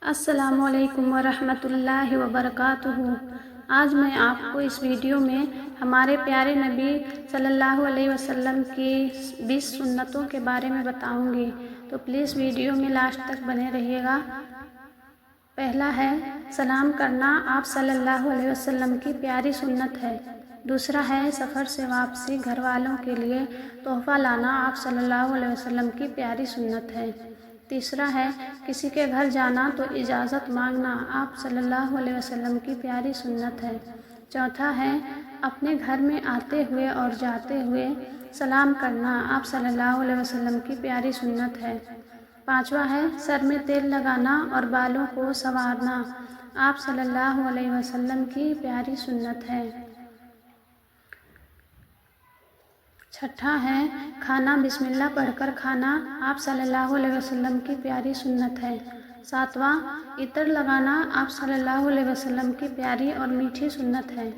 السلام علیکم ورحمۃ اللہ وبرکاتہ۔ آج میں آپ کو اس ویڈیو میں ہمارے پیارے نبی صلی اللہ علیہ وسلم کی 20 سنتوں کے بارے میں بتاؤں گی، تو پلیز ویڈیو میں لاسٹ تک بنے رہیے گا۔ پہلا ہے سلام کرنا، آپ صلی اللہ علیہ وسلم کی پیاری سنت ہے۔ دوسرا ہے سفر سے واپسی گھر والوں کے لیے تحفہ لانا، آپ صلی اللہ علیہ وسلم کی پیاری سنت ہے۔ تیسرا ہے کسی کے گھر جانا تو اجازت مانگنا، آپ صلی اللہ علیہ وسلم کی پیاری سنت ہے۔ چوتھا ہے اپنے گھر میں آتے ہوئے اور جاتے ہوئے سلام کرنا، آپ صلی اللہ علیہ وسلم کی پیاری سنت ہے۔ پانچواں ہے سر میں تیل لگانا اور بالوں کو سنوارنا، آپ صلی اللہ علیہ وسلم کی پیاری سنت ہے۔ چھٹا ہے کھانا بسم اللہ پڑھ کر کھانا، آپ صلی اللہ علیہ وسلم کی پیاری سنت ہے۔ ساتواں عطر لگانا، آپ صلی اللہ علیہ وسلم کی پیاری اور میٹھی سنت ہے۔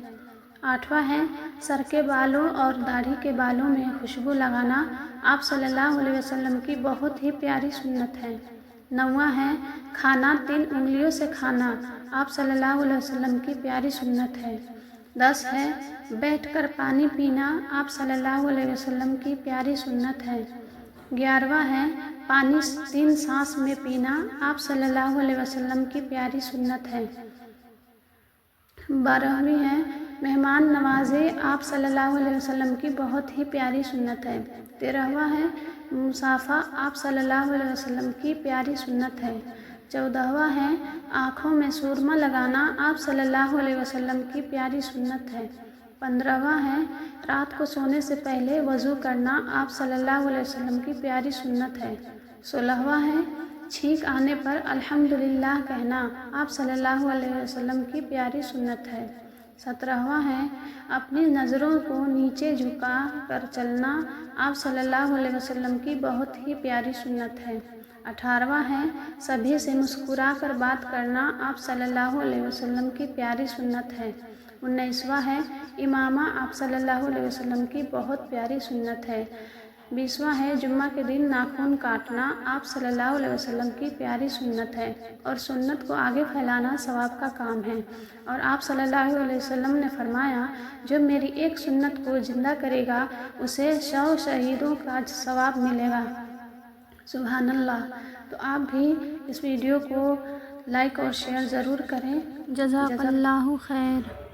آٹھواں ہے سر کے بالوں اور داڑھی کے بالوں میں خوشبو لگانا، آپ صلی اللہ علیہ وسلم کی بہت ہی پیاری سنت ہے۔ نواں ہے کھانا 3 انگلیوں سے کھانا، آپ صلی اللہ علیہ وسلم کی پیاری سنت ہے۔ 10 ہے بیٹھ کر پانی پینا، آپ صلی اللہ علیہ وسلم کی پیاری سنت ہے۔ 11واں ہے پانی 3 سانس میں پینا، آپ صلی اللہ علیہ وسلم کی پیاری سنت ہے۔ 12ویں ہے مہمان نوازی، آپ صلی اللہ علیہ وسلم کی بہت ہی پیاری سنت ہے۔ 13واں ہے مصافحہ، آپ صلی اللہ علیہ وسلم کی پیاری سنت ہے۔ 14واں ہے آنکھوں میں سرما لگانا، آپ صلی اللہ علیہ وسلم کی پیاری سنت ہے۔ 15واں ہے رات کو سونے سے پہلے وضو کرنا، آپ صلی اللہ علیہ وسلم کی پیاری سنت ہے۔ 16واں ہے چھینک آنے پر الحمدللہ کہنا، آپ صلی اللہ علیہ وسلم کی پیاری سنت ہے۔ 17واں ہے اپنی نظروں کو نیچے جھکا کر چلنا، آپ صلی اللہ علیہ وسلم کی بہت ہی پیاری سنت ہے۔ 18واں ہے سبھی سے مسکرا کر بات کرنا، آپ صلی اللہ علیہ وسلم کی پیاری سنت ہے۔ 19واں ہے امامہ، آپ صلی اللہ علیہ وسلم کی بہت پیاری سنت ہے۔ 20واں ہے جمعہ کے دن ناخن کاٹنا، آپ صلی اللہ علیہ وسلم کی پیاری سنت ہے، اور سنت کو آگے پھیلانا ثواب کا کام ہے، اور آپ صلی اللہ علیہ وسلم نے فرمایا جو میری ایک سنت کو زندہ کرے گا اسے 100 شہیدوں کا ثواب ملے گا۔ سبحان اللہ۔ تو آپ بھی اس ویڈیو کو لائک اور شیئر ضرور کریں۔ جزاک اللہ خیر۔